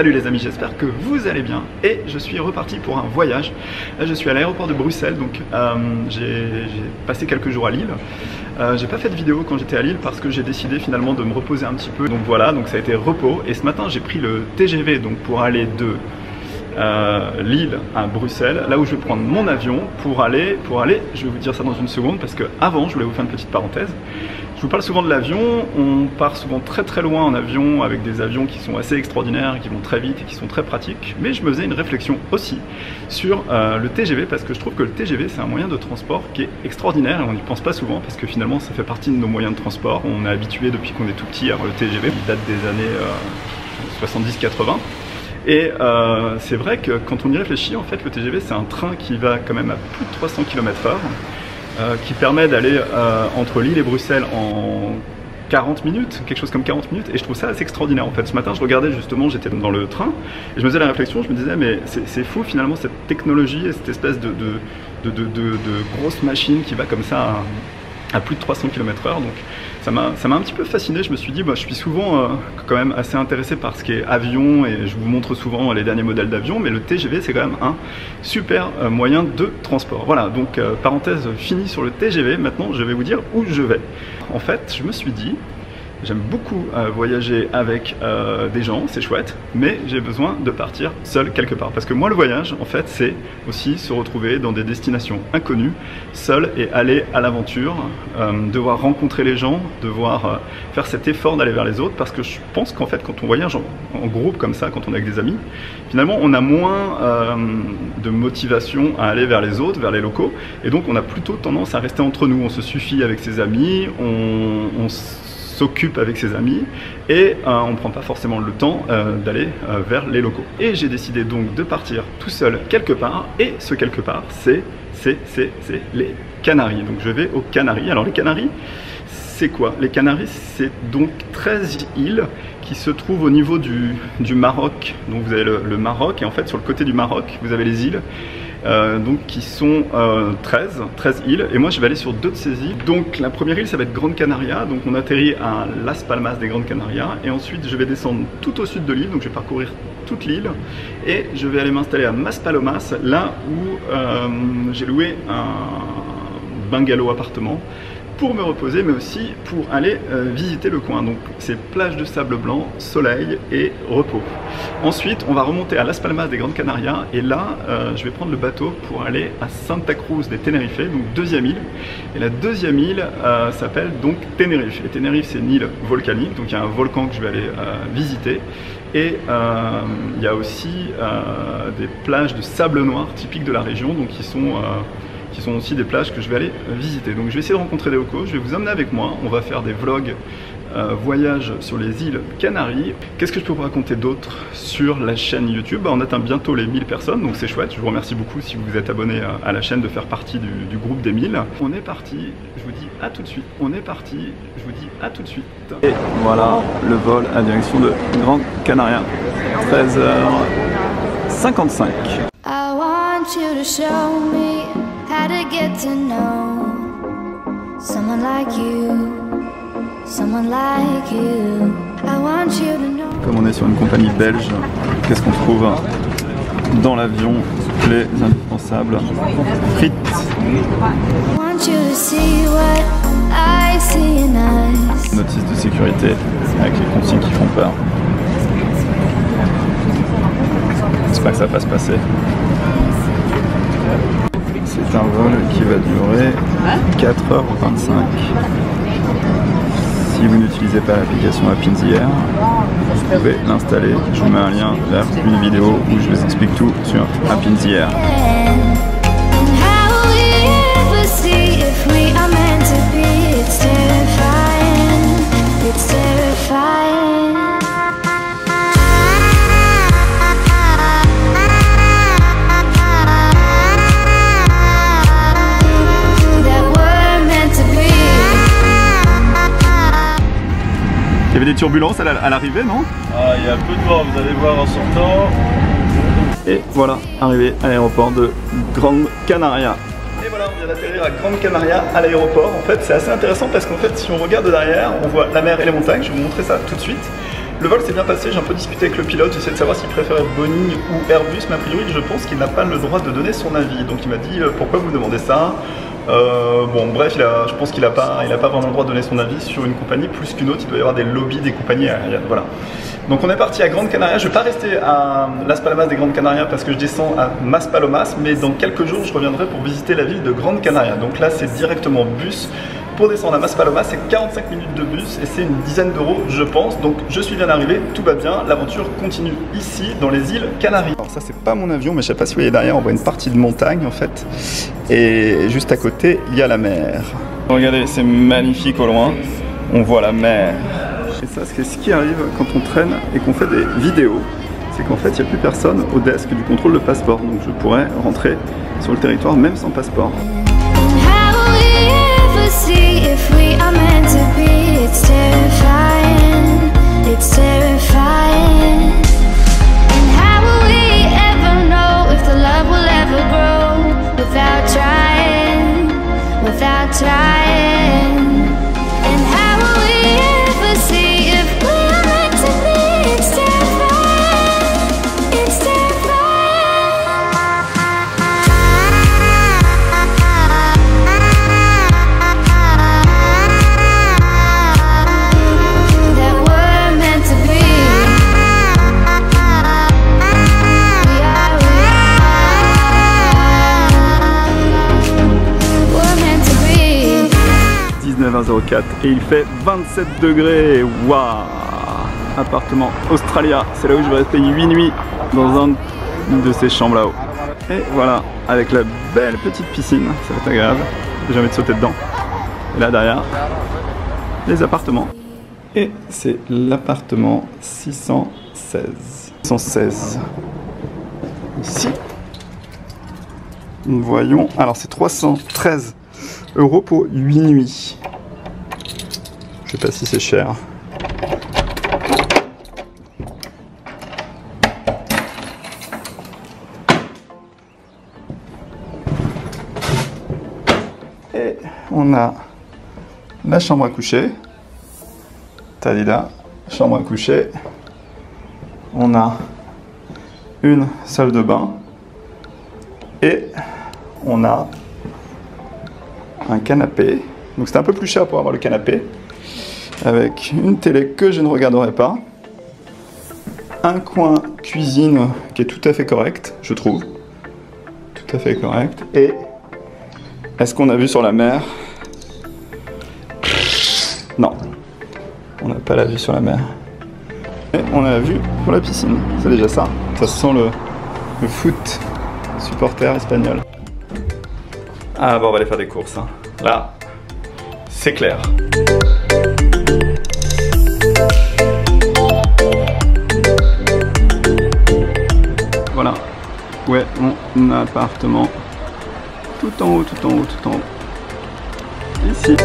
Salut les amis, j'espère que vous allez bien et je suis reparti pour un voyage. Là, je suis à l'aéroport de Bruxelles, donc j'ai passé quelques jours à Lille. J'ai pas fait de vidéo quand j'étais à Lille parce que j'ai décidé finalement de me reposer un petit peu. Donc voilà, donc ça a été repos et ce matin j'ai pris le TGV donc pour aller de Lille à Bruxelles, là où je vais prendre mon avion pour aller, je vais vous dire ça dans une seconde parce que avant, je voulais vous faire une petite parenthèse. Je vous parle souvent de l'avion, on part souvent très loin en avion avec des avions qui sont assez extraordinaires, qui vont très vite et qui sont très pratiques, mais je me faisais une réflexion aussi sur le TGV parce que je trouve que le TGV c'est un moyen de transport qui est extraordinaire et on n'y pense pas souvent parce que finalement ça fait partie de nos moyens de transport, on est habitué depuis qu'on est tout petit à avoir le TGV, il date des années 70-80. Et c'est vrai que quand on y réfléchit, en fait, le TGV c'est un train qui va quand même à plus de 300 km/h, qui permet d'aller entre Lille et Bruxelles en 40 minutes, quelque chose comme 40 minutes, et je trouve ça assez extraordinaire en fait. Ce matin je regardais justement, j'étais dans le train, et je me faisais la réflexion, je me disais mais c'est fou finalement cette technologie et cette espèce de grosse machine qui va comme ça à plus de 300 km/h, donc ça m'a un petit peu fasciné. Je me suis dit, bah, je suis souvent quand même assez intéressé par ce qui est avion et je vous montre souvent les derniers modèles d'avion, mais le TGV c'est quand même un super moyen de transport. Voilà, donc parenthèse finie sur le TGV, maintenant je vais vous dire où je vais. En fait, je me suis dit, j'aime beaucoup voyager avec des gens, c'est chouette, mais j'ai besoin de partir seul quelque part. Parce que moi, le voyage, en fait, c'est aussi se retrouver dans des destinations inconnues, seul et aller à l'aventure, devoir rencontrer les gens, devoir faire cet effort d'aller vers les autres. Parce que je pense qu'en fait, quand on voyage en groupe comme ça, quand on est avec des amis, finalement, on a moins de motivation à aller vers les autres, vers les locaux. Et donc, on a plutôt tendance à rester entre nous. On se suffit avec ses amis, on s'occupe avec ses amis et on ne prend pas forcément le temps d'aller vers les locaux. Et j'ai décidé donc de partir tout seul quelque part et ce quelque part c'est les Canaries. Donc je vais aux Canaries. Alors les Canaries c'est quoi? Les Canaries c'est donc 13 îles qui se trouvent au niveau du Maroc. Donc vous avez le Maroc et en fait sur le côté du Maroc vous avez les îles donc qui sont 13 îles et moi je vais aller sur deux de ces îles. Donc la première île ça va être Grande Canaria, donc on atterrit à Las Palmas des Grandes Canarias et ensuite je vais descendre tout au sud de l'île, donc je vais parcourir toute l'île et je vais aller m'installer à Maspalomas, là où j'ai loué un bungalow appartement pour me reposer mais aussi pour aller visiter le coin. Donc c'est plage de sable blanc, soleil et repos. Ensuite on va remonter à Las Palmas des Grandes Canarias et là je vais prendre le bateau pour aller à Santa Cruz de Tenerife, donc deuxième île. Et la deuxième île s'appelle donc Tenerife. Et Tenerife c'est une île volcanique, donc il y a un volcan que je vais aller visiter. Et il y a aussi des plages de sable noir typiques de la région, donc qui sont aussi des plages que je vais aller visiter. Donc je vais essayer de rencontrer des locaux, je vais vous emmener avec moi, on va faire des vlogs voyage sur les îles Canaries. Qu'est-ce que je peux vous raconter d'autre sur la chaîne YouTube? On atteint bientôt les 1000 personnes, donc c'est chouette. Je vous remercie beaucoup si vous vous êtes abonné à la chaîne de faire partie du groupe des 1000. On est parti, je vous dis à tout de suite. On est parti, je vous dis à tout de suite. Et voilà le vol à direction de Grande Canaria, 13h55. I want you to show me how to get to know someone like you, someone like you. I want you to know. Comme on est sur une compagnie belge, qu'est-ce qu'on trouve dans l'avion? Les indispensables frites. I want you to see what I see in us. Notice de sécurité avec les consignes qui font peur. J'espère que ça va se passer. C'est un vol qui va durer 4h25. Si vous n'utilisez pas l'application AppinTheR, vous pouvez l'installer. Je vous mets un lien vers une vidéo où je vous explique tout sur AppinTheR. Il y avait des turbulences à l'arrivée, non? Ah, il y a un peu de vent, vous allez voir en sortant. Et voilà, arrivé à l'aéroport de Grande Canaria. Et voilà, on vient d'atterrir à Grande Canaria à l'aéroport. En fait, c'est assez intéressant parce qu'en fait, si on regarde derrière, on voit la mer et les montagnes. Je vais vous montrer ça tout de suite. Le vol s'est bien passé, j'ai un peu discuté avec le pilote, j'essaie de savoir s'il préférait Boeing ou Airbus, mais a priori je pense qu'il n'a pas le droit de donner son avis. Donc il m'a dit pourquoi vous demandez ça. Bon bref, je pense qu'il n'a pas vraiment le droit de donner son avis sur une compagnie plus qu'une autre, il doit y avoir des lobbies des compagnies aériennes, voilà. Donc on est parti à Grande Canaria, je ne vais pas rester à Las Palmas des Grandes Canarias parce que je descends à Maspalomas, mais dans quelques jours je reviendrai pour visiter la ville de Grande Canaria. Donc là c'est directement bus. Pour descendre à Maspalomas, c'est 45 minutes de bus et c'est une dizaine d'euros, je pense. Donc je suis bien arrivé, tout va bien. L'aventure continue ici, dans les îles Canaries. Alors ça, c'est pas mon avion, mais je sais pas si vous voyez derrière, on voit une partie de montagne en fait. Et juste à côté, il y a la mer. Regardez, c'est magnifique au loin. On voit la mer. Et ça, c'est ce qui arrive quand on traîne et qu'on fait des vidéos. C'est qu'en fait, il n'y a plus personne au desk du contrôle de passeport. Donc je pourrais rentrer sur le territoire même sans passeport. See if we are meant to be. It's terrifying, it's terrifying. And how will we ever know if the love will ever grow without trying, without trying? And how will we ever see if we are meant to be? It's terrifying, it's terrifying. Et il fait 27 degrés. Waouh! Appartement Australia, c'est là où je vais rester 8 nuits dans une de ces chambres là-haut. Et voilà, avec la belle petite piscine, ça va être agréable. J'ai envie de sauter dedans. Et là derrière, les appartements. Et c'est l'appartement 616. 616. Ici. Nous voyons, alors c'est 313 € pour 8 nuits. Je sais pas si c'est cher. Et on a la chambre à coucher. Tadida, chambre à coucher. On a une salle de bain. Et on a un canapé. Donc c'est un peu plus cher pour avoir le canapé. Avec une télé que je ne regarderai pas. Un coin cuisine qui est tout à fait correct, je trouve. Tout à fait correct. Et est-ce qu'on a vu sur la mer? Non. On n'a pas la vue sur la mer. Et on a la vue pour la piscine. C'est déjà ça. Ça sent le foot supporter espagnol. Ah bon, on va aller faire des courses. Hein. Là, c'est clair. Voilà, ouais, mon appartement. Tout en haut, tout en haut, tout en haut. Ici.